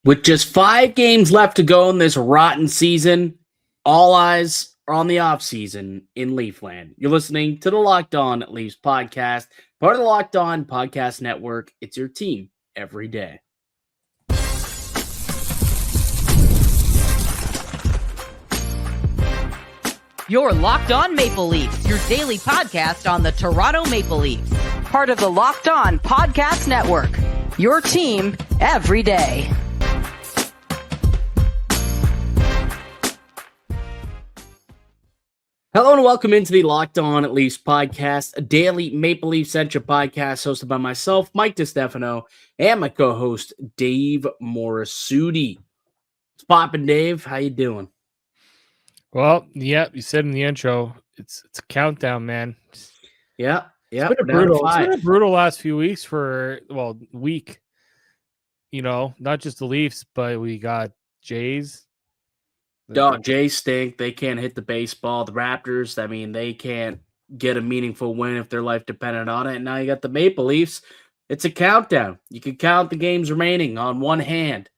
With just 5 games left to go in this rotten season, all eyes are on the offseason in Leafland. You're listening to the Locked On Leafs podcast, part of the Locked On Podcast Network. It's your team every day. You're Locked On Maple Leafs, your daily podcast on the Toronto Maple Leafs. Part of the Locked On Podcast Network, your team every day. Hello and welcome into the Locked On Leafs podcast, a daily Maple Leaf centric podcast hosted by myself, Mike DiStefano, and my co-host, Dave Morassutti. What's poppin', Dave? How you doing? Well, yeah, you said in the intro, it's a countdown, man. Yeah. It's been a brutal last few weeks week. You know, not just the Leafs, but we got Jays. Jays stink. They can't hit the baseball. The Raptors, I mean, they can't get a meaningful win if their life depended on it. And now you got the Maple Leafs. It's a countdown. You can count the games remaining on one hand.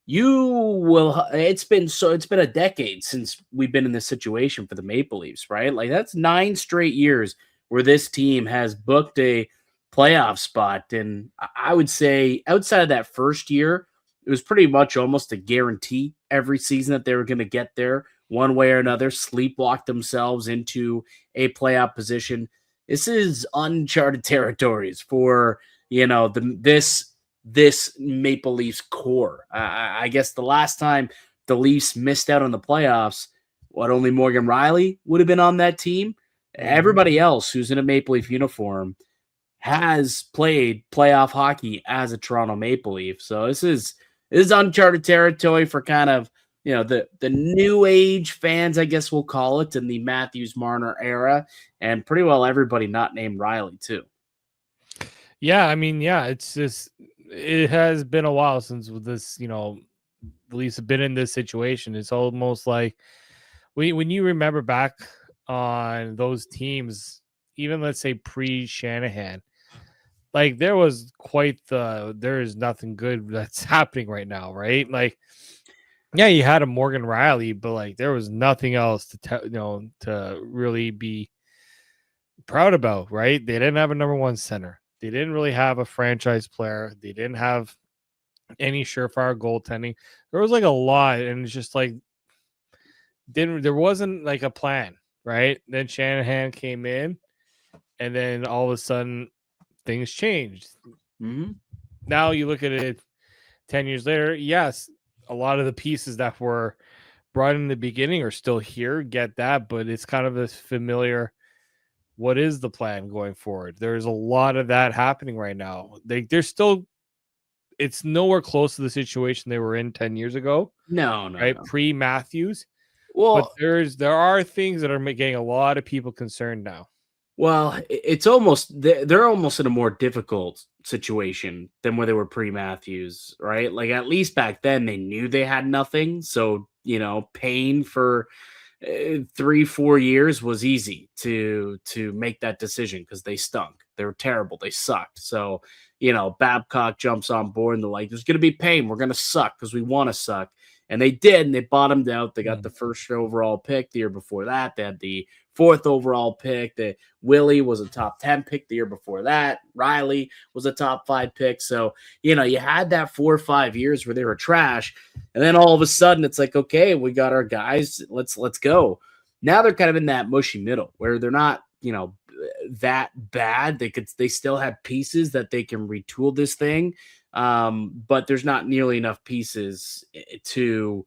It's been a decade since we've been in this situation for the Maple Leafs, right? Like, that's 9 straight years where this team has booked a playoff spot. And I would say outside of that first year, it was pretty much almost a guarantee every season that they were going to get there one way or another, sleepwalk themselves into a playoff position. This is uncharted territories for, this Maple Leafs core. I guess the last time the Leafs missed out on the playoffs, only Morgan Riley would have been on that team. Everybody else who's in a Maple Leaf uniform has played playoff hockey as a Toronto Maple Leaf. So this is uncharted territory for kind of, the new age fans, I guess we'll call it, in the Matthews-Marner era, and pretty well everybody not named Riley too. Yeah, I mean, it's just, it has been a while since this, the Leafs have been in this situation. It's almost like when you remember back on those teams, even let's say pre-Shanahan, like there is nothing good that's happening right now, right? Like, yeah, you had a Morgan Riley, but like there was nothing else to really be proud about, right? They didn't have a number one center. They didn't really have a franchise player. They didn't have any surefire goaltending. There was like a lot, and it's just like there wasn't like a plan, right? Then Shanahan came in, and then all of a sudden things changed. Mm-hmm. Now you look at it 10 years later, yes, a lot of the pieces that were brought in the beginning are still here, get that, but it's kind of this familiar, what is the plan going forward? There's a lot of that happening right now. It's nowhere close to the situation they were in 10 years ago. No. Pre-Matthews. Well, but there are things that are getting a lot of people concerned now. Well, they're almost in a more difficult situation than where they were pre-Matthews, right? Like, at least back then they knew they had nothing. So, paying for 3-4 years was easy to make that decision because they stunk. They were terrible. They sucked. So, Babcock jumps on board and they're like, there's going to be pain. We're going to suck because we want to suck. And they did, and they bottomed out. They got the first overall pick the year before that. They had the 4th overall pick. Willie was a top 10 pick the year before that. Riley was a top 5 pick. So, you had that 4 or 5 years where they were trash. And then all of a sudden it's like, okay, we got our guys. Let's go. Now they're kind of in that mushy middle where they're not, that bad. They still have pieces that they can retool this thing. But there's not nearly enough pieces to,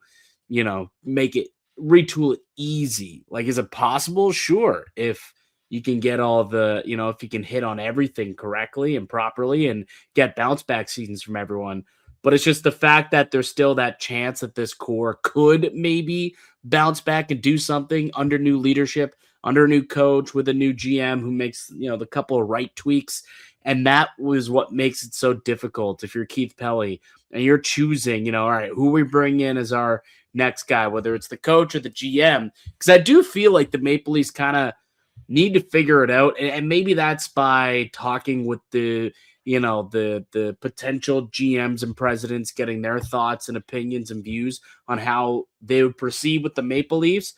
make it retool it easy. Like, is it possible? Sure. If you can get all the, if you can hit on everything correctly and properly and get bounce back seasons from everyone. But it's just the fact that there's still that chance that this core could maybe bounce back and do something under new leadership, under a new coach with a new GM who makes, the couple of right tweaks. And that was what makes it so difficult if you're Keith Pelly and you're choosing, all right, who we bring in as our next guy, whether it's the coach or the GM. Because I do feel like the Maple Leafs kind of need to figure it out. And maybe that's by talking with the, the potential GMs and presidents getting their thoughts and opinions and views on how they would proceed with the Maple Leafs.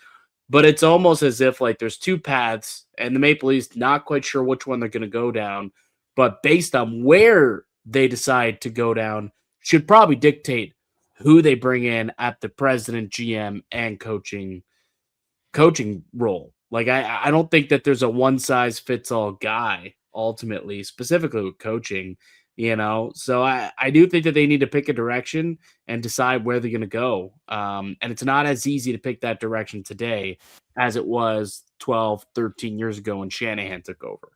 But it's almost as if like there's two paths and the Maple Leafs not quite sure which one they're going to go down, but based on where they decide to go down should probably dictate who they bring in at the president, GM, and coaching role. Like I don't think that there's a one size fits all guy ultimately, specifically with coaching, So I do think that they need to pick a direction and decide where they're going to go. And it's not as easy to pick that direction today as it was 12, 13 years ago when Shanahan took over.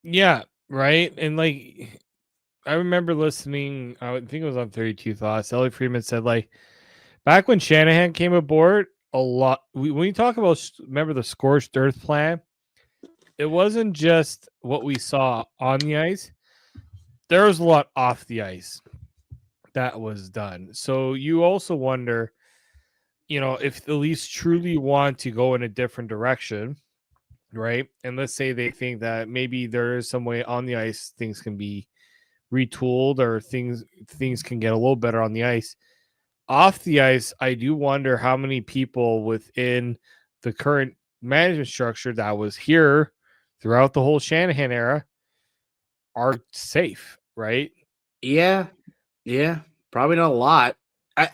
Yeah, right. And like I remember listening, I think it was on 32 Thoughts. Ellie Freeman said, like, back when Shanahan came aboard, when you talk about, remember the scorched earth plan, it wasn't just what we saw on the ice. There was a lot off the ice that was done. So you also wonder, if the Leafs truly want to go in a different direction, right? And let's say they think that maybe there is some way on the ice things can be retooled or things can get a little better on the ice. Off the ice, I do wonder how many people within the current management structure that was here throughout the whole Shanahan era are safe, right? Yeah, probably not a lot.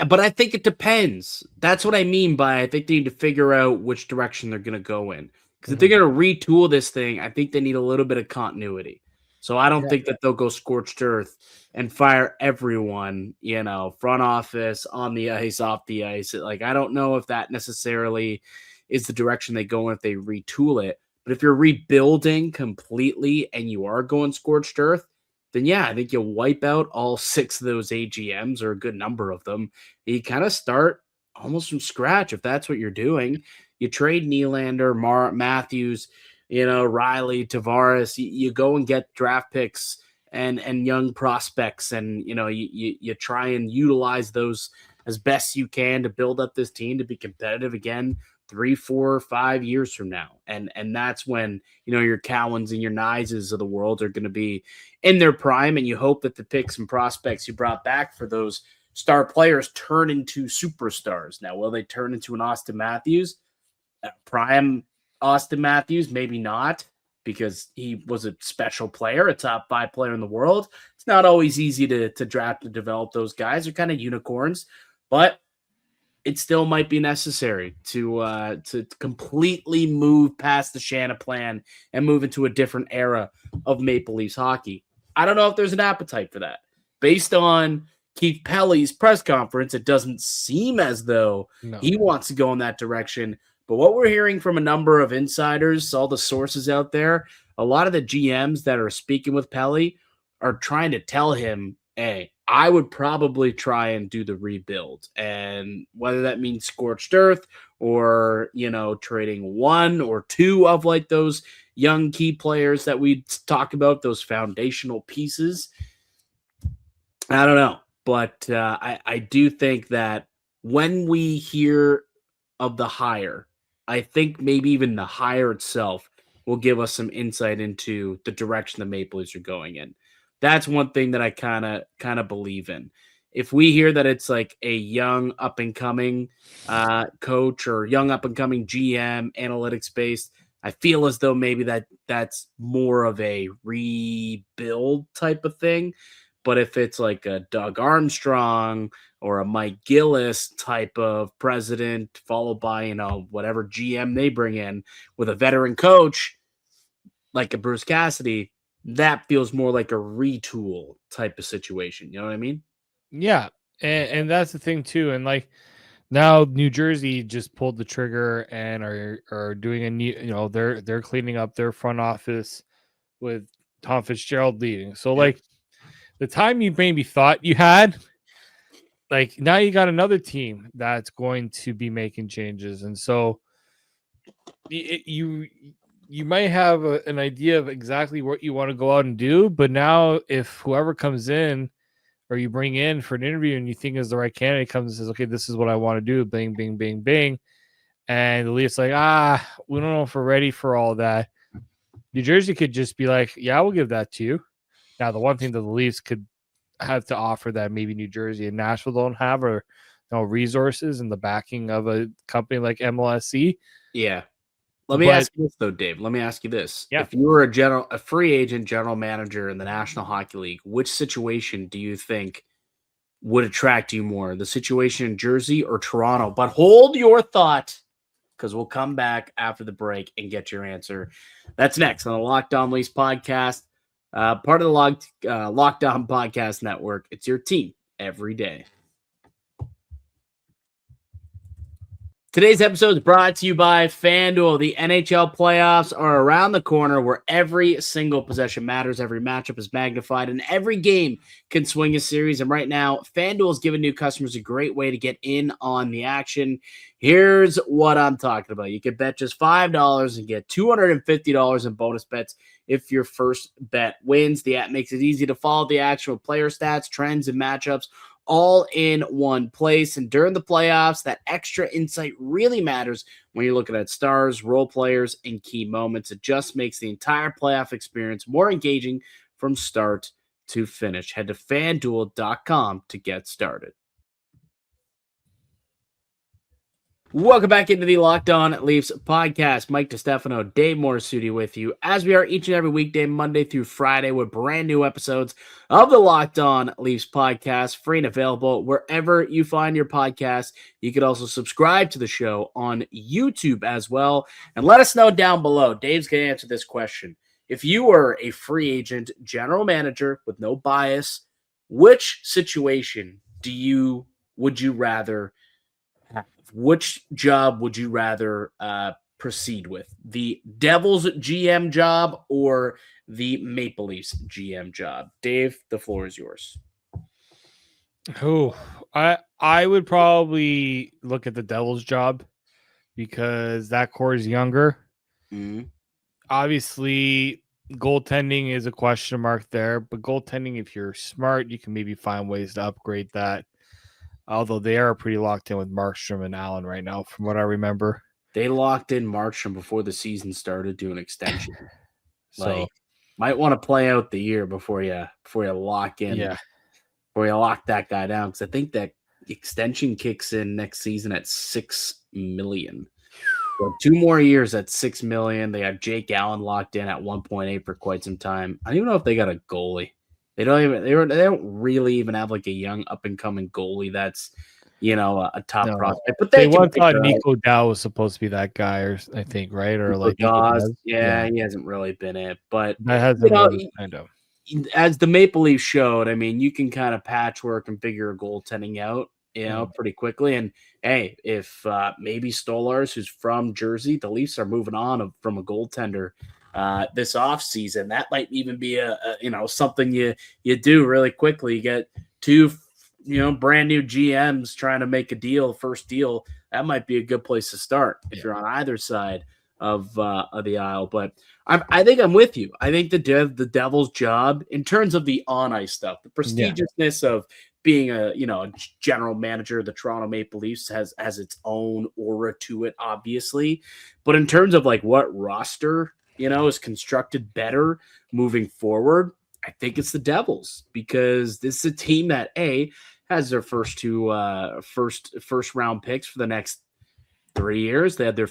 But I think it depends. That's what I mean by I think they need to figure out which direction they're going to go in. Because if they're going to retool this thing, I think they need a little bit of continuity. So I don't think that they'll go scorched earth and fire everyone, front office, on the ice, off the ice. Like, I don't know if that necessarily is the direction they go in if they retool it. But if you're rebuilding completely and you are going scorched earth, then yeah, I think you'll wipe out all 6 of those AGMs or a good number of them. You kind of start almost from scratch if that's what you're doing. You trade Nylander, Matthews, Riley, Tavares. You go and get draft picks and young prospects, and you try and utilize those as best you can to build up this team to be competitive again 3, 4, 5 years from now. And that's when, your Cowens and your Nyes of the world are going to be in their prime. And you hope that the picks and prospects you brought back for those star players turn into superstars. Now, will they turn into an Austin Matthews? Prime Austin Matthews? Maybe not, because he was a special player, a top 5 player in the world. It's not always easy to draft and develop those guys. They're kind of unicorns, but it still might be necessary to completely move past the Shanna plan and move into a different era of Maple Leafs hockey. I don't know if there's an appetite for that. Based on Keith Pelly's press conference, it doesn't seem as though he wants to go in that direction. But what we're hearing from a number of insiders, all the sources out there, a lot of the GMs that are speaking with Pelly are trying to tell him, hey, I would probably try and do the rebuild. And whether that means scorched earth or, trading 1 or 2 of like those young key players that we talk about, those foundational pieces, I don't know. But I do think that when we hear of the hire, I think maybe even the hire itself will give us some insight into the direction the Maple Leafs are going in. That's one thing that I kind of believe in. If we hear that it's like a young up and coming coach or young up and coming GM, analytics based, I feel as though maybe that's more of a rebuild type of thing. But if it's like a Doug Armstrong or a Mike Gillis type of president, followed by, whatever GM they bring in with a veteran coach like a Bruce Cassidy, that feels more like a retool type of situation. You know what I mean? Yeah. And that's the thing too. And like now New Jersey just pulled the trigger and are doing a new, they're cleaning up their front office with Tom Fitzgerald leading. So like the time you maybe thought you had, like now you got another team that's going to be making changes. And so you might have an idea of exactly what you want to go out and do, but now if whoever comes in or you bring in for an interview and you think is the right candidate comes and says, okay, this is what I want to do, bing, bing, bing, bing, and the Leafs like, we don't know if we're ready for all that. New Jersey could just be like, yeah, we'll give that to you. Now, the one thing that the Leafs could have to offer that maybe New Jersey and Nashville don't have are resources and the backing of a company like MLSC. Yeah. Let me ask you this, though, Dave. Let me ask you this. Yeah. If you were a free agent general manager in the National Hockey League, which situation do you think would attract you more? The situation in Jersey or Toronto? But hold your thought, because we'll come back after the break and get your answer. That's next on the Locked On Leafs podcast, part of the Locked On Podcast Network. It's your team every day. Today's episode is brought to you by FanDuel. The NHL playoffs are around the corner where every single possession matters, every matchup is magnified, and every game can swing a series. And right now, FanDuel is giving new customers a great way to get in on the action. Here's what I'm talking about. You can bet just $5 and get $250 in bonus bets if your first bet wins. The app makes it easy to follow the action with player stats, trends, and matchups all in one place. And during the playoffs, that extra insight really matters when you're looking at stars, role players, and key moments. It just makes the entire playoff experience more engaging from start to finish. Head to FanDuel.com to get started. Welcome back into the Locked On Leafs podcast. Mike DiStefano, Dave Morassutti with you, as we are each and every weekday, Monday through Friday, with brand new episodes of the Locked On Leafs podcast, free and available wherever you find your podcast. You can also subscribe to the show on YouTube as well. And let us know down below. Dave's going to answer this question. If you were a free agent general manager with no bias, which situation would you rather have? Which job would you rather proceed with? The Devils GM job or the Maple Leafs GM job? Dave, the floor is yours. Oh, I would probably look at the Devils job because that core is younger. Mm-hmm. Obviously, goaltending is a question mark there, but goaltending, if you're smart, you can maybe find ways to upgrade that. Although they are pretty locked in with Markstrom and Allen right now, from what I remember. They locked in Markstrom before the season started doing extension. So might want to play out the year before you lock in. Yeah. Before you lock that guy down. Because I think that extension kicks in next season at $6 million. So 2 more years at $6 million. They have Jake Allen locked in at 1.8 for quite some time. I don't even know if they got a goalie. They don't really even have like a young up and coming goalie that's, a top prospect. But they once thought Nico Dow was supposed to be that guy, or I think, right? Or like Dawes. Yeah, he hasn't really been it. But that hasn't really kind of. As the Maple Leafs showed, I mean, you can kind of patchwork and figure a goaltending out, pretty quickly. And hey, if maybe Stolarz, who's from Jersey, the Leafs are moving on from a goaltender this offseason, that might even be a something you do really quickly. You get 2 brand new GMs trying to make a first deal. That might be a good place to start if you're on either side of the aisle. But I think I'm with you. I think the Devils' job in terms of the on ice stuff, the prestigiousness of being a general manager of the Toronto Maple Leafs has its own aura to it, obviously. But in terms of like what roster is constructed better moving forward, I think it's the Devils, because this is a team that has their first 2 first round picks for the next 3 years. They had their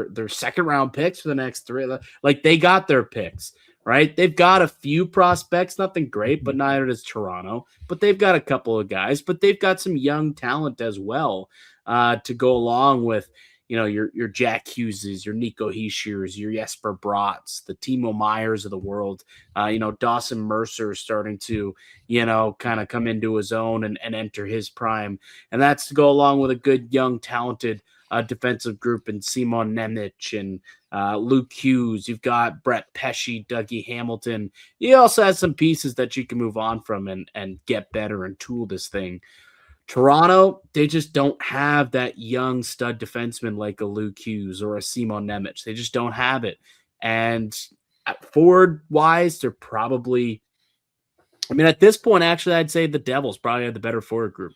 their second round picks for the next 3. Like, they got their picks, right? They've got a few prospects, nothing great, but neither does Toronto. But they've got a couple of guys, but they've got some young talent as well to go along with your Jack Hugheses, your Nico Hischier's, your Jesper Brotts, the Timo Meyers of the world. Dawson Mercer is starting to, kind of come into his own and enter his prime. And that's to go along with a good, young, talented defensive group in Simon Nemec and Luke Hughes. You've got Brett Pesce, Dougie Hamilton. You also have some pieces that you can move on from and get better and tool this thing. Toronto, they just don't have that young stud defenseman like a Luke Hughes or a Simon Nemec. They just don't have it. And forward-wise, they're probably – at this point, actually, I'd say the Devils probably have the better forward group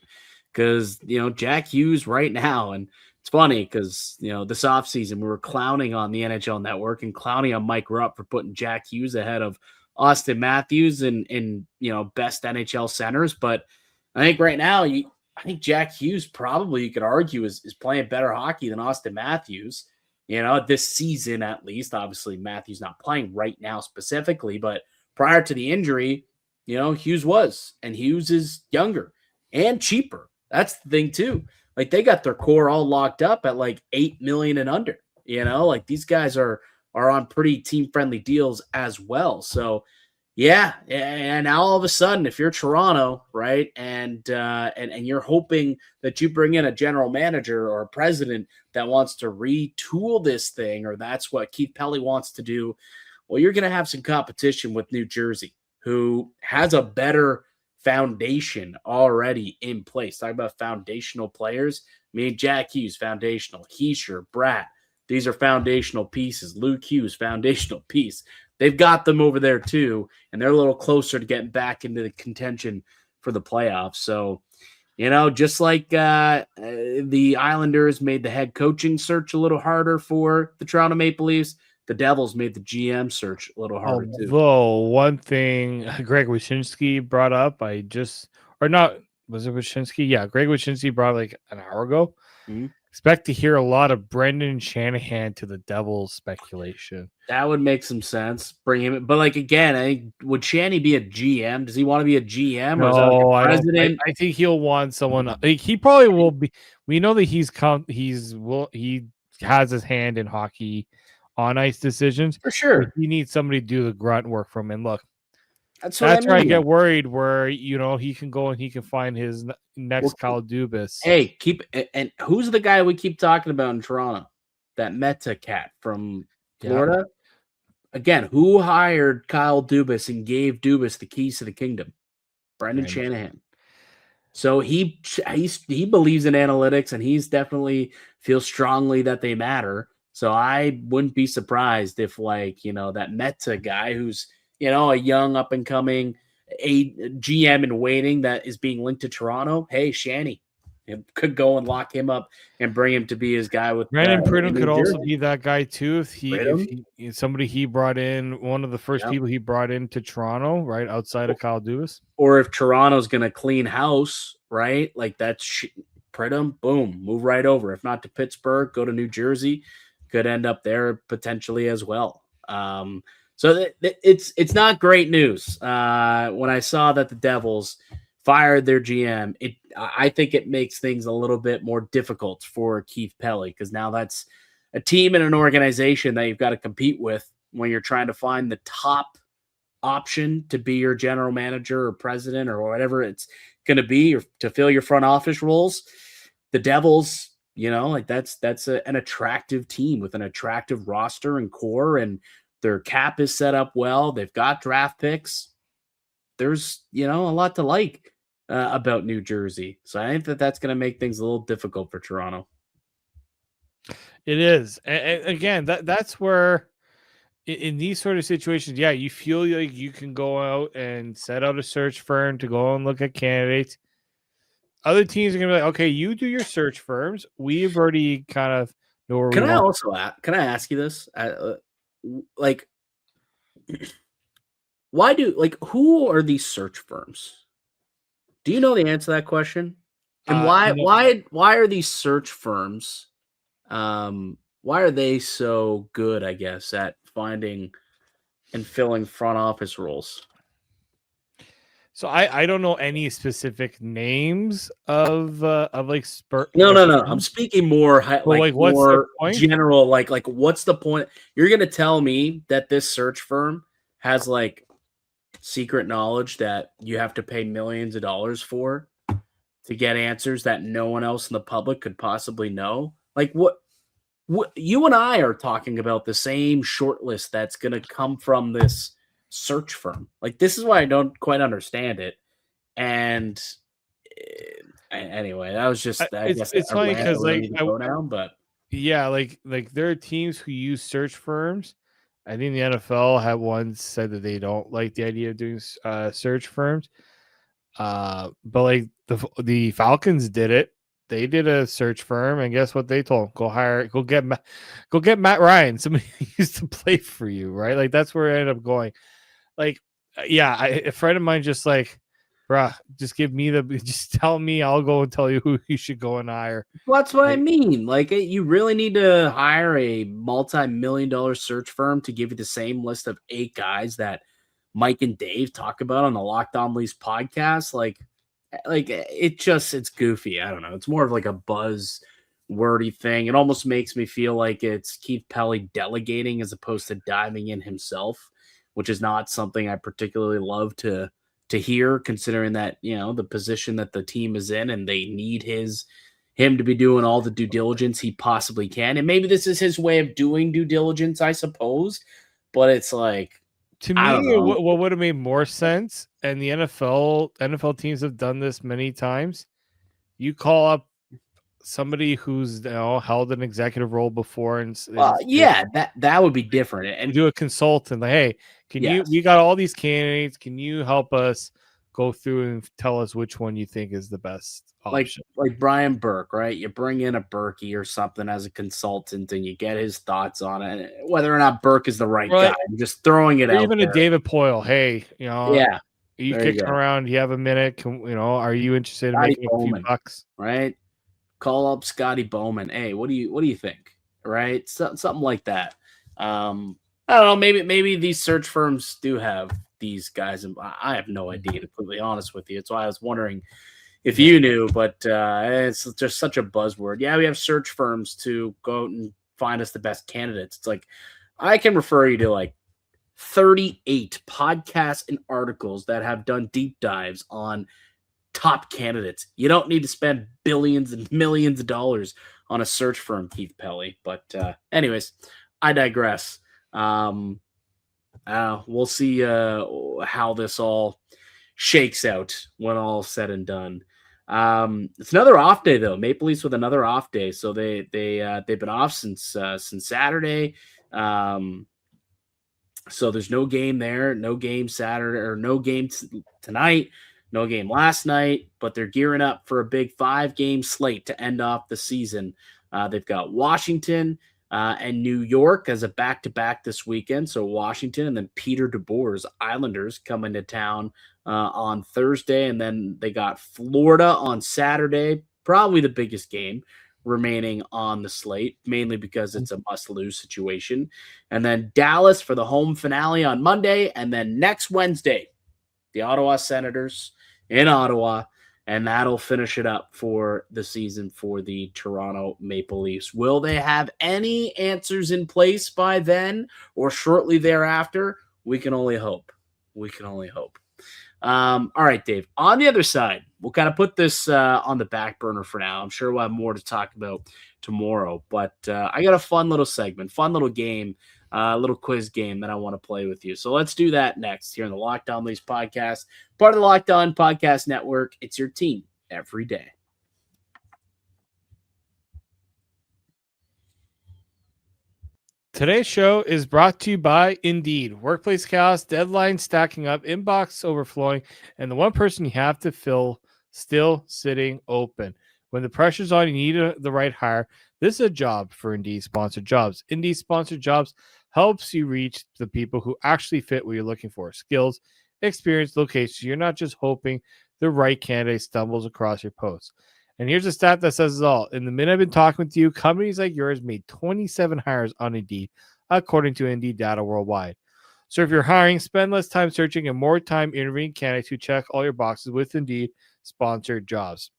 because, Jack Hughes right now – and it's funny because, this offseason we were clowning on the NHL Network and clowning on Mike Rupp for putting Jack Hughes ahead of Austin Matthews and best NHL centers, but I think right now I think Jack Hughes probably, you could argue, is playing better hockey than Austin Matthews. This season at least. Obviously, Matthews not playing right now specifically, but prior to the injury, Hughes was, and Hughes is younger and cheaper. That's the thing too. Like, they got their core all locked up at like $8 million and under. Like, these guys are on pretty team friendly deals as well. So yeah, and now all of a sudden, if you're Toronto, right, and you're hoping that you bring in a general manager or a president that wants to retool this thing, or that's what Keith Pelly wants to do, well, you're going to have some competition with New Jersey, who has a better foundation already in place. Talk about foundational players. I mean, Jack Hughes, foundational. Heischer, Bratt, these are foundational pieces. Luke Hughes, foundational piece. They've got them over there too, and they're a little closer to getting back into the contention for the playoffs. So, just like the Islanders made the head coaching search a little harder for the Toronto Maple Leafs, the Devils made the GM search a little harder too. Although one thing Greg Wyshynski brought up, was it Wyshynski? Yeah, Greg Wyshynski brought like an hour ago. Mm-hmm. Expect to hear a lot of Brendan Shanahan to the Devils speculation. That would make some sense. Bring him in. But like, again, I think, would Shanny be a GM? Does he want to be a GM? No, or is that like a president? I think he'll want someone. He probably will be. We know that he has his hand in hockey on ice decisions for sure. He needs somebody to do the grunt work for him. And look, that's where I get worried. Where he can go and he can find his next Kyle Dubas. Hey, and who's the guy we keep talking about in Toronto? That Meta cat from Florida. Yeah. Again, who hired Kyle Dubas and gave Dubas the keys to the kingdom? Brendan Shanahan. So he believes in analytics, and he's definitely feels strongly that they matter. So I wouldn't be surprised if, that Meta guy, who's a young up and coming a GM in waiting that is being linked to Toronto. Hey, Shanny could go and lock him up and bring him to be his guy with Brandon Pridham could also be that guy too. If somebody he brought in, one of the first people he brought into Toronto, right outside of Kyle Dubas, or if Toronto's going to clean house, right? Like that's Pridham, boom, move right over. If not to Pittsburgh, go to New Jersey, could end up there potentially as well. So it's not great news. When I saw that the Devils fired their GM, I think it makes things a little bit more difficult for Keith Pelly, because now that's a team and an organization that you've got to compete with when you're trying to find the top option to be your general manager or president or whatever it's going to be, or to fill your front office roles. The Devils, that's an attractive team with an attractive roster and core, and their cap is set up well. They've got draft picks. There's, a lot to like about New Jersey. So I think that's going to make things a little difficult for Toronto. It is. And again, that's where in these sort of situations, you feel like you can go out and set out a search firm to go and look at candidates. Other teams are going to be like, okay, you do your search firms. We've already kind of know where can I ask you this? Who are these search firms? Do you know the answer to that question? And why are these search firms, why are they so good, I guess, at finding and filling front office roles? So I don't know any specific names of like No. I'm speaking more what's more general. Like what's the point? You're gonna tell me that this search firm has like secret knowledge that you have to pay millions of dollars for to get answers that no one else in the public could possibly know? Like what you and I are talking about the same short list that's gonna come from this search firm. Like, this is why I don't quite understand it. And anyway, that was just it's funny because there are teams who use search firms. I think the NFL had once said that they don't like the idea of doing search firms. But like the Falcons did it. They did a search firm, and guess what they told them? Go get Matt Ryan, somebody who used to play for you, right? Like that's where it ended up going. a friend of mine just like, bruh, just tell me, I'll go and tell you who you should go and hire. Well, that's what I mean. Like, you really need to hire a multi-million-dollar search firm to give you the same list of 8 guys that Mike and Dave talk about on the Locked On Leafs podcast. Like it's goofy. I don't know. It's more of like a buzz wordy thing. It almost makes me feel like it's Keith Pelly delegating as opposed to diving in himself, which is not something I particularly love to hear, considering that, the position that the team is in and they need him to be doing all the due diligence he possibly can. And maybe this is his way of doing due diligence, I suppose. But it's like, to me, what would have made more sense, and the NFL teams have done this many times, you call up somebody who's held an executive role before, and that would be different. And do a consultant, like, hey, we got all these candidates, can you help us go through and tell us which one you think is the best option? Like Brian Burke, right? You bring in a Berkey or something as a consultant and you get his thoughts on it, whether or not Burke is the right guy. I'm just throwing it out. Even there. A David Poyle, hey, you kicking go. around, you have a minute, are you interested in making a few bucks? Right? Call up Scotty Bowman. Hey, what do you think? Right? Something like that. I don't know. Maybe these search firms do have these guys, and I have no idea, to be completely honest with you. That's why I was wondering if you knew, but it's just such a buzzword. Yeah, we have search firms to go out and find us the best candidates. It's like, I can refer you to like 38 podcasts and articles that have done deep dives on top candidates. You don't need to spend billions and millions of dollars on a search firm, Keith Pelly. But anyways, I digress. We'll see how this all shakes out when all's said and done. It's another off day though. Maple Leafs with another off day, so they've been off since Saturday. So there's no game there, no game Saturday, or no game tonight, no game last night. But they're gearing up for a big 5-game slate to end off the season. They've got Washington and New York as a back-to-back this weekend. So Washington and then Peter DeBoer's Islanders coming to town on Thursday. And then they got Florida on Saturday, probably the biggest game remaining on the slate, mainly because it's a must-lose situation. And then Dallas for the home finale on Monday. And then next Wednesday, the Ottawa Senators in Ottawa. And that'll finish it up for the season for the Toronto Maple Leafs. Will they have any answers in place by then or shortly thereafter? We can only hope. All right, Dave. On the other side, we'll kind of put this on the back burner for now. I'm sure we'll have more to talk about tomorrow. But I got a fun little segment, fun little game, little quiz game that I want to play with you. So let's do that next here on the Locked On Leafs podcast, part of the Locked On Podcast Network. It's your team every day. Today's show is brought to you by Indeed. Workplace chaos, deadlines stacking up, inbox overflowing, and the one person you have to fill still sitting open. When the pressure's on, you need the right hire. This is a job for Indeed Sponsored Jobs. Indeed Sponsored Jobs helps you reach the people who actually fit what you're looking for. Skills, experience, location. You're not just hoping the right candidate stumbles across your post. And here's a stat that says it all. In the minute I've been talking with you, companies like yours made 27 hires on Indeed, according to Indeed data worldwide. So if you're hiring, spend less time searching and more time interviewing candidates who check all your boxes with Indeed Sponsored Jobs.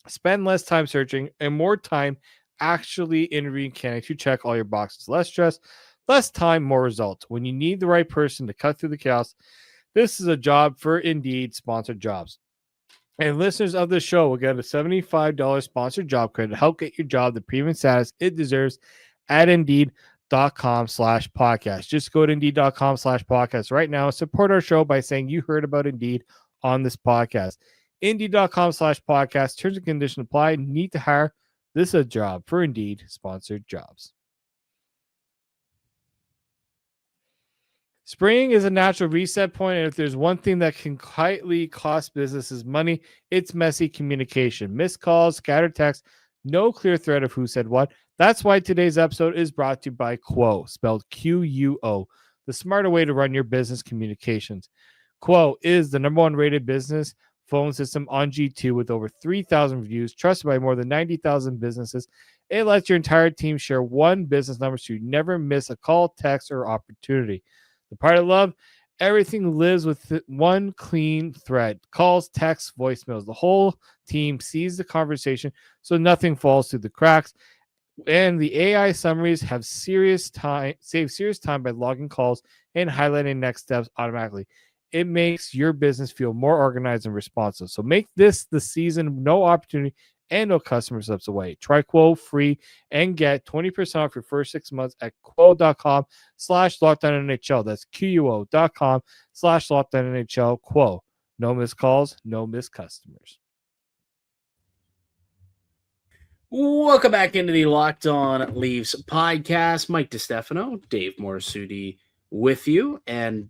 Spend less time searching and more time actually interviewing candidates who check all your boxes. Less stress, less time, more results. When you need the right person to cut through the chaos, this is a job for Indeed Sponsored Jobs. And listeners of the show will get a $75 sponsored job credit to help get your job the premium status it deserves at Indeed.com/podcast. Just go to Indeed.com/podcast right now and support our show by saying you heard about Indeed on this podcast. Indeed.com/podcast. Terms and conditions apply. Need to hire. This is a job for Indeed Sponsored Jobs. Spring is a natural reset point, and if there's one thing that can quietly cost businesses money, it's messy communication. Missed calls, scattered texts, no clear thread of who said what. That's why today's episode is brought to you by Quo, spelled Quo, the smarter way to run your business communications. Quo is the number one rated business phone system on G2 with over 3,000 reviews, trusted by more than 90,000 businesses. It lets your entire team share one business number so you never miss a call, text, or opportunity. The part I love, everything lives with one clean thread. Calls, texts, voicemails. The whole team sees the conversation so nothing falls through the cracks. And the AI summaries have save serious time by logging calls and highlighting next steps automatically. It makes your business feel more organized and responsive. So make this the season, no opportunity and no customer steps away. Try Quo free and get 20% off your first 6 months at quo.com/LockedOnNHL. That's QUO.com/LockedOnNHL. Quo. No missed calls, no missed customers. Welcome back into the Locked On Leafs podcast. Mike DiStefano, Dave Morassutti with you. And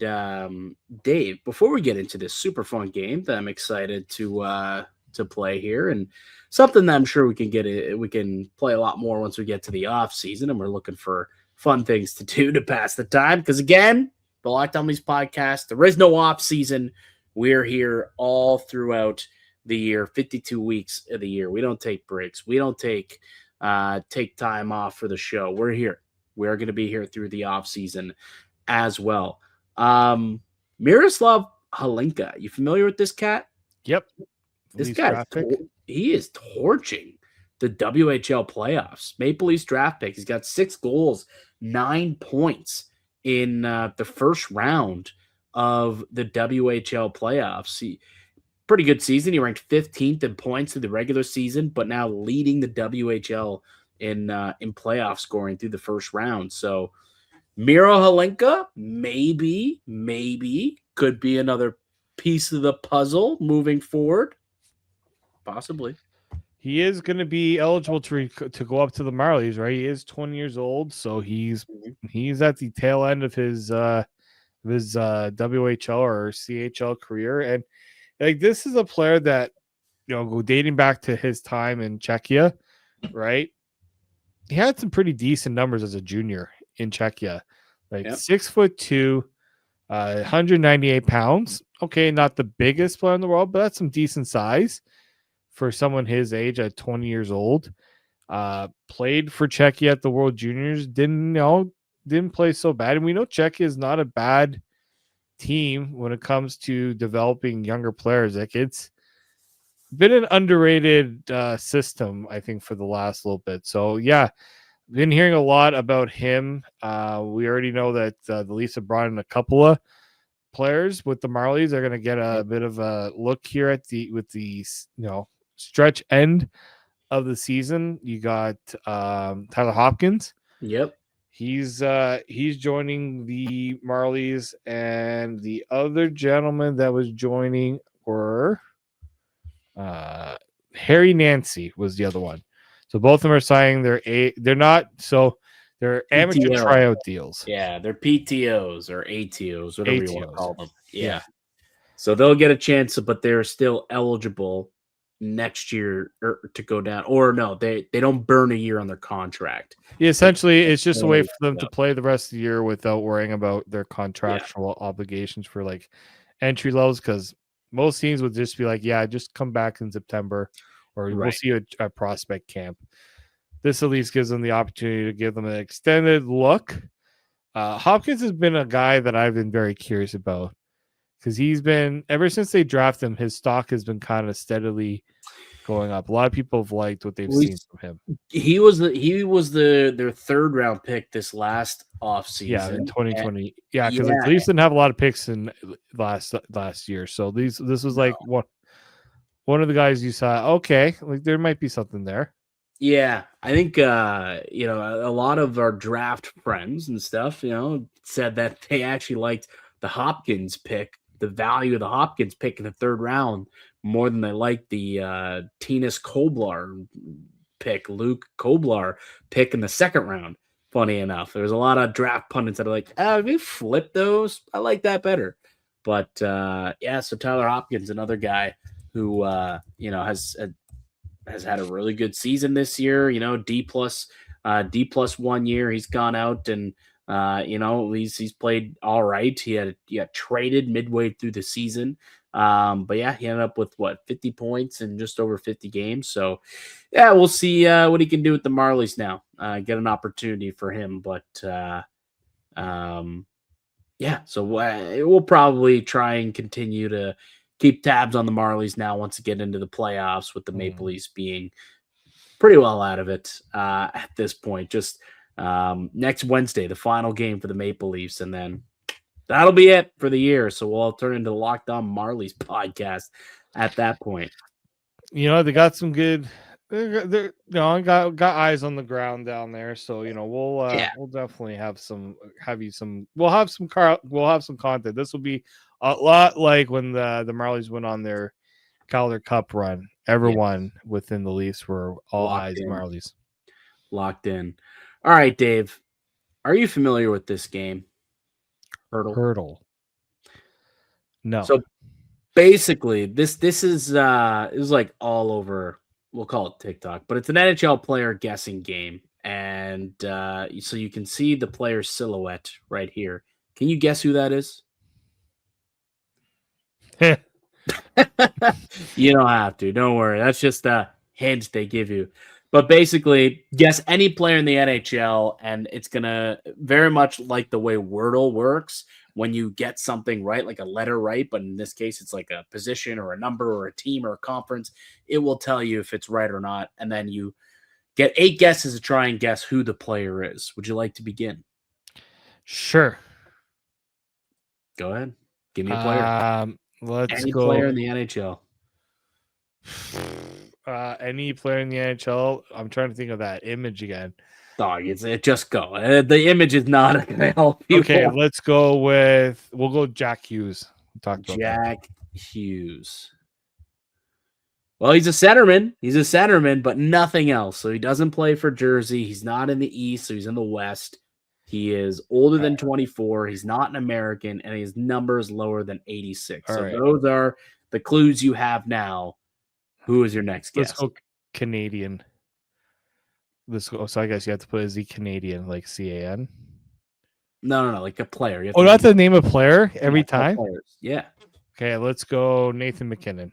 Dave, before we get into this super fun game that I'm excited to play here, and something that I'm sure we can play a lot more once we get to the off season, and we're looking for fun things to do to pass the time. Because again, the Locked On Leafs podcast, there is no off season. We're here all throughout the year, 52 weeks of the year. We don't take breaks. We don't take time off for the show. We're here. We're going to be here through the off season as well. Miroslav Holinka, you familiar with this cat? Yep. This guy, he is torching the WHL playoffs. Maple Leafs draft pick. He's got 6 goals, 9 points in the first round of the WHL playoffs. Pretty good season. He ranked 15th in points in the regular season, but now leading the WHL in playoff scoring through the first round. So Miro Holinka maybe could be another piece of the puzzle moving forward. Possibly. He is going to be eligible to go up to the Marlies, right? He is 20 years old, so he's at the tail end of his WHL or CHL career, and like this is a player that dating back to his time in Czechia, right? He had some pretty decent numbers as a junior in Czechia, like 6'2", 198 pounds. Okay, not the biggest player in the world, but that's some decent size for someone his age at 20 years old. Played for Czechia at the World Juniors. Didn't play so bad. And we know Czechia is not a bad team when it comes to developing younger players. Like it's been an underrated system, I think, for the last little bit. So yeah, been hearing a lot about him. We already know that the Leafs have brought in a couple of players with the Marlies. They're going to get a bit of a look here with the stretch end of the season. You got Tyler Hopkins. Yep. He's joining the Marlies, and the other gentleman that was joining were Harry Nancy was the other one. So both of them are signing they're amateur tryout deals. Yeah, they're PTOs or ATOs, whatever you want to call them. Yeah. So they'll get a chance, but they're still eligible next year to go down, or no, they don't burn a year on their contract. Yeah, essentially it's just a way for them to play the rest of the year without worrying about their contractual obligations for like entry levels, because most teams would just be like, yeah, just come back in September, or we'll see you at prospect camp. This at least gives them the opportunity to give them an extended look. Hopkins has been a guy that I've been very curious about, because he's been, ever since they drafted him, his stock has been kind of steadily going up. A lot of people have liked what they've seen from him. He was their third round pick this last offseason. Yeah, in 2020. Because the Leafs didn't have a lot of picks in last year. So this was like one of the guys you saw, okay, like there might be something there. Yeah, I think a lot of our draft friends and stuff, said that they actually liked the Hopkins pick, the value of the Hopkins pick in the third round, more than they liked the Tinas Koblar pick, Luke Koblar pick in the second round. Funny enough, there's a lot of draft pundits that are like, we flip those. I like that better. But so Tyler Hopkins, another guy who has had a really good season this year. D plus 1 year. He's gone out and He's played all right. He got traded midway through the season. But yeah, he ended up with 50 points in just over 50 games. So yeah, we'll see what he can do with the Marlies now. Get an opportunity for him, but yeah, so we'll probably try and continue to keep tabs on the Marlies now once we get into the playoffs, with the Maple Leafs being pretty well out of it at this point. Just next Wednesday, the final game for the Maple Leafs, and then that'll be it for the year. So we'll turn into the Locked On Marlies podcast at that point. They got some good. Got eyes on the ground down there, so we'll definitely have some content. This will be a lot like when the Marlies went on their Calder Cup run. Everyone within the Leafs were all Locked eyes in. Marlies. Locked in. All right, Dave, are you familiar with this game? Hurdle. No. So basically, this is like all over. We'll call it TikTok, but it's an NHL player guessing game, and so you can see the player's silhouette right here. Can you guess who that is? You don't have to. Don't worry. That's just a hint they give you. But basically, guess any player in the NHL, and it's going to very much like the way Wordle works. When you get something right, like a letter right, but in this case, it's like a position or a number or a team or a conference, it will tell you if it's right or not. And then you get 8 guesses to try and guess who the player is. Would you like to begin? Sure. Go ahead. Give me a player. Any player in the NHL. Any player in the NHL. I'm trying to think of that image again. Dog, just go. The image is not going to help you. Okay, we'll go Jack Hughes. Talk about Jack Hughes. Well, he's a centerman. But nothing else. So he doesn't play for Jersey. He's not in the East, so he's in the West. He is older than 24. He's not an American, and his number is lower than 86. Those are the clues you have now. Who is your next guess? Let's go Canadian. So I guess you have to put, is he Canadian, like CAN? No, like a player. That's the name of player every time? Yeah. Okay, let's go Nathan McKinnon.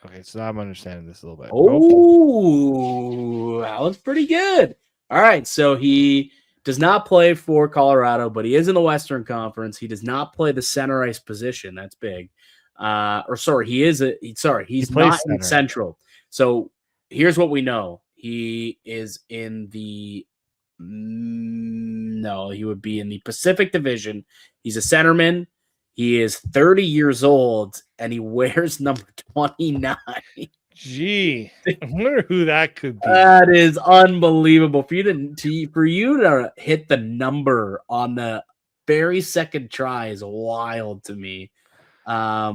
Okay, so now I'm understanding this a little bit. Oh, that was pretty good. All right, so he does not play for Colorado, but he is in the Western Conference. He does not play the center ice position. That's big. He's not in Central. So here's what we know. He is in the he would be in the Pacific Division. He's a centerman. He is 30 years old, and he wears number 29. Gee, I wonder who that could be. That is unbelievable. For you to hit the number on the very second try is wild to me. I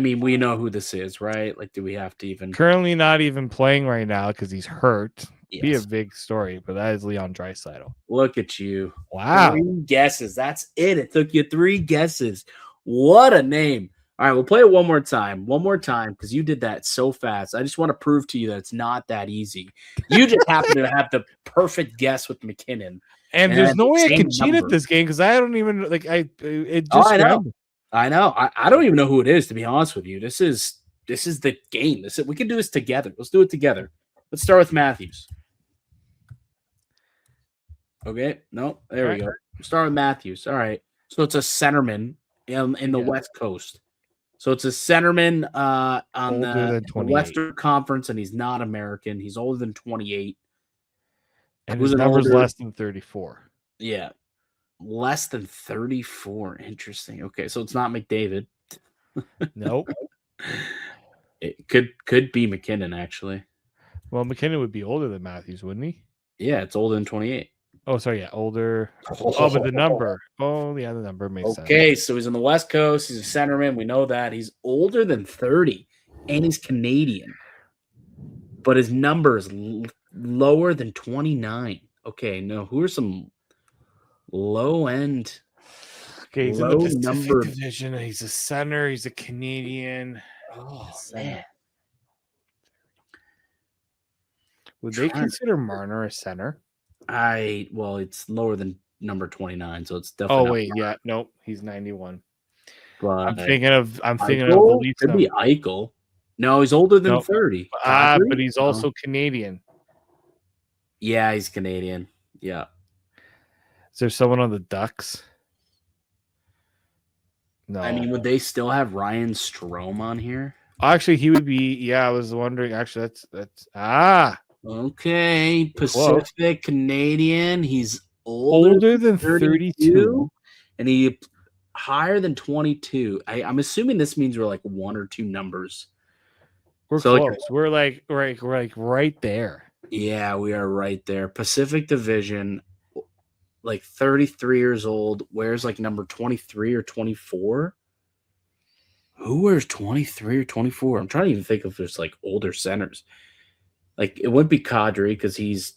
mean, we know who this is, right? Like, do we have to even? Currently not even playing right now because he's hurt. Yes. Be a big story, but that is Leon Draisaitl. Look at you. Wow. 3 guesses. That's it. It took you 3 guesses. What a name. All right, we'll play it one more time, because you did that so fast. I just want to prove to you that it's not that easy. You just happen to have the perfect guess with McKinnon. And there's no way I can cheat at this game because I don't even, like, I know. I don't even know who it is, to be honest with you. This is the game. We can do this together. Let's do it together. Let's start with Matthews. Okay. No, there we go. Start with Matthews. All right. So it's a centerman in the West Coast. So it's a centerman on the Western Conference, and he's not American. He's older than 28. And his number's less than 34. Yeah. Less than 34. Interesting. Okay, so it's not McDavid. Nope. It could be McKinnon, actually. Well, McKinnon would be older than Matthews, wouldn't he? Yeah, it's older than 28. Oh, sorry, yeah, older. Oh, but the number. Oh, yeah, the number makes sense. Okay, so he's on the West Coast. He's a centerman. We know that. He's older than 30, and he's Canadian. But his number is lower than 29. Okay, no, who are some low-end? Okay, he's in the Pacific Division. He's a center. He's a Canadian. Oh, man. Would they consider Marner a center? Well, it's lower than number 29, so it's definitely. Oh wait, yeah, nope, he's 91. But I'm thinking of the Eichel Leafs could be number. Eichel. No, he's older than Nope. 30. But he's also Canadian. Yeah, he's Canadian. Yeah. Is there someone on the Ducks? No. I mean, would they still have Ryan Strome on here? Actually, he would be. Yeah, I was wondering. Actually, that's okay. Pacific close. Canadian. He's older than 32, and he higher than 22. I'm assuming this means we're like one or two numbers. We're close. We're like right there. Yeah, we are right there. Pacific Division, like 33 years old, wears like number 23 or 24. Who wears 23 or 24? I'm trying to even think if there's like older centers. Like it wouldn't be Kadri because he's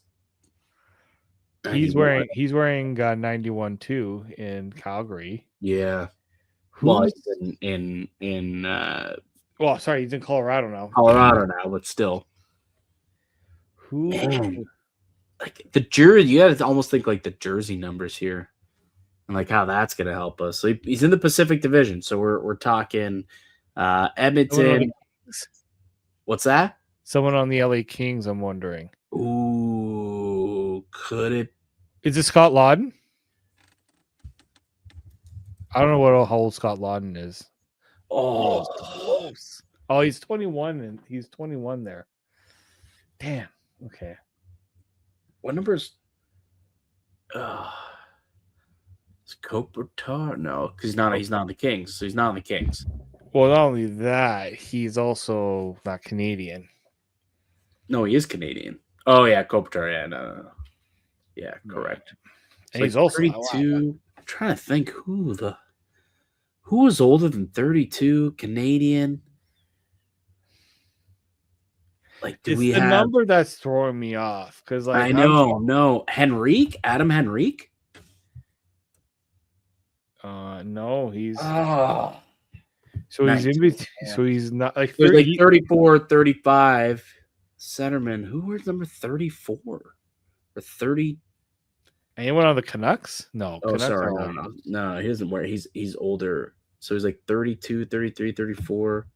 wearing 91 too in Calgary. Yeah. Well, sorry, he's in Colorado now. But still. Who? Man. Like the jersey, you got to almost think like the jersey numbers here, and like how that's going to help us. So he's in the Pacific Division, so we're talking Edmonton. What's that? Someone on the LA Kings. I'm wondering. Ooh, could it? Is it Scott Lawton? I don't know how old Scott Lawton is. Oh, he's 21, and he's 21 there. Damn. Okay. What numbers? Is Kopitar? No, because he's not on the Kings. So he's not on the Kings. Well, not only that, he's also not Canadian. No, he is Canadian. Oh yeah, Kopitar. Yeah, no. Yeah, correct. And he's also 32. Wow. I'm trying to think who was older than 32 Canadian. Like, do we have the number that's throwing me off? Because like I know, no, Adam Henrique. No, he's so he's in between. So he's not like 30, like 34, 35 centerman. Who wears number 34 or 30? Anyone on the Canucks? No. Oh, Canucks sorry, no, he doesn't wear. He's older, so he's like 32, 33, 34.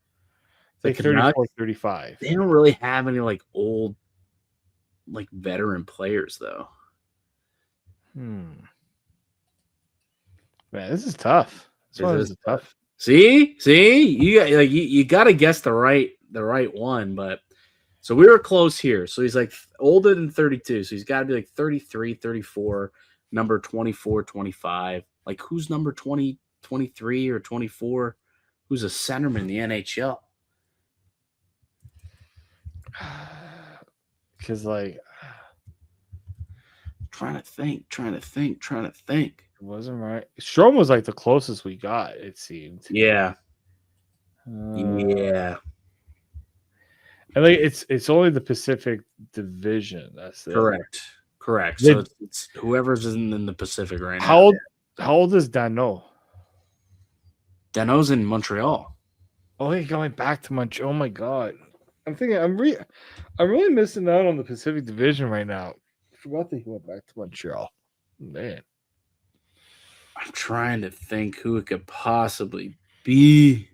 Like 34, 35. They don't really have any like old, like veteran players though. Man, this is tough. This is tough. See, you got to guess the right one, but so we were close here. So he's like older than 32, so he's got to be like 33, 34, number 24, 25. Like who's number 20, 23 or 24? Who's a centerman in the NHL? Because like trying to think. It wasn't right. Strome was like the closest we got, it seemed. Yeah. Yeah. And like it's only the Pacific Division. That's correct. So it's whoever's in the Pacific right now. How old is Dano? Dano's in Montreal. Oh, he's going back to Montreal. Oh my god. I'm thinking I'm really missing out on the Pacific Division right now. I forgot that he went back to Montreal. Man. I'm trying to think who it could possibly be.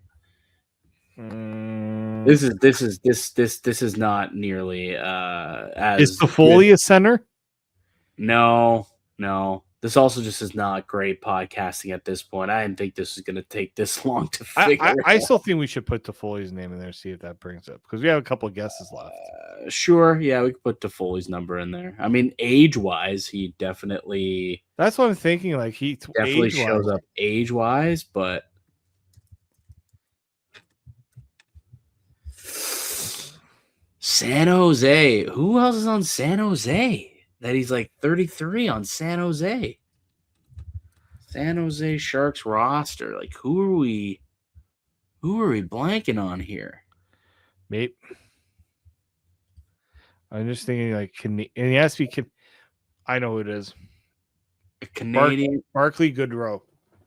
This is not nearly as. Is Toffoli a center? No. This also just is not great podcasting at this point. I didn't think this was going to take this long to figure out. I still think we should put Toffoli's name in there, see if that brings up, because we have a couple of guesses left. Sure, yeah, we could put Toffoli's number in there. I mean, age-wise, he definitely. That's what I'm thinking. Like he definitely shows up age-wise, but. San Jose. Who else is on San Jose? That he's like 33 on San Jose. San Jose Sharks roster. Like who are we blanking on here? Maybe. I'm just thinking like and he has to be I know who it is. A Canadian Barclay Goodrow.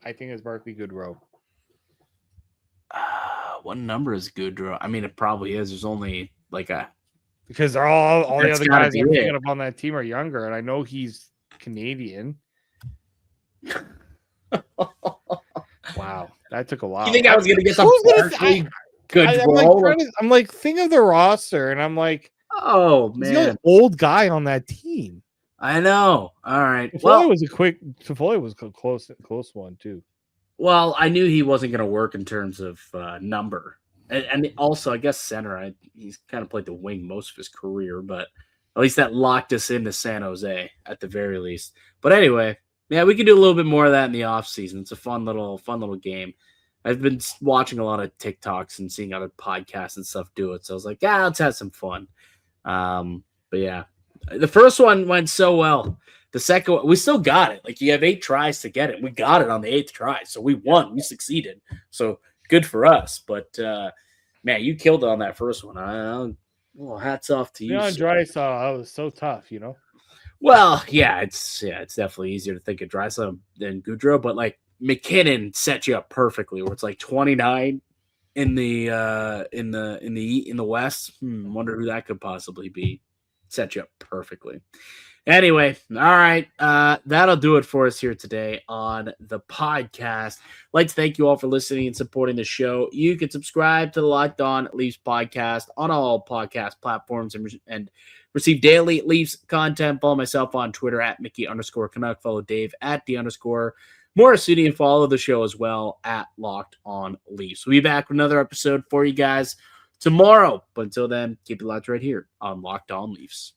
I think it's Barclay Goodrow. What number is Goodrow? I mean, it probably is. There's only like a because they're all the That's other gotta guys be I'm it. thinking of on that team are younger, and I know he's Canadian. Wow, that took a while. You think I was gonna get I was the gonna partially say- good I'm role? I'm like, think of the roster, and I'm like, Oh he's the only man, old guy on that team. I know. All right. Toffoli was a close one too. Well, I knew he wasn't going to work in terms of number, and also I guess center. He's kind of played the wing most of his career, but at least that locked us into San Jose at the very least. But anyway, yeah, we can do a little bit more of that in the offseason. It's a fun little game. I've been watching a lot of TikToks and seeing other podcasts and stuff do it, so I was like, yeah, let's have some fun. But yeah, the first one went so well. The second one, we still got it. Like, you have 8 tries to get it. We got it on the 8th try, so we won. We succeeded. So good for us. But man, you killed it on that first one. Well, hats off to you. Leon Draisaitl, was so tough, you know. Well, yeah, it's definitely easier to think of Draisaitl than Goudreau, but like McKinnon set you up perfectly. Where it's like 29 in the West. Wonder who that could possibly be. Set you up perfectly. Anyway, all right. That'll do it for us here today on the podcast. I'd like to thank you all for listening and supporting the show. You can subscribe to the Locked On Leafs podcast on all podcast platforms and receive daily Leafs content. Follow myself on Twitter at Mickey_Canuck. Follow Dave at _Morassutti, and follow the show as well at Locked On Leafs. We'll be back with another episode for you guys tomorrow. But until then, keep it locked right here on Locked On Leafs.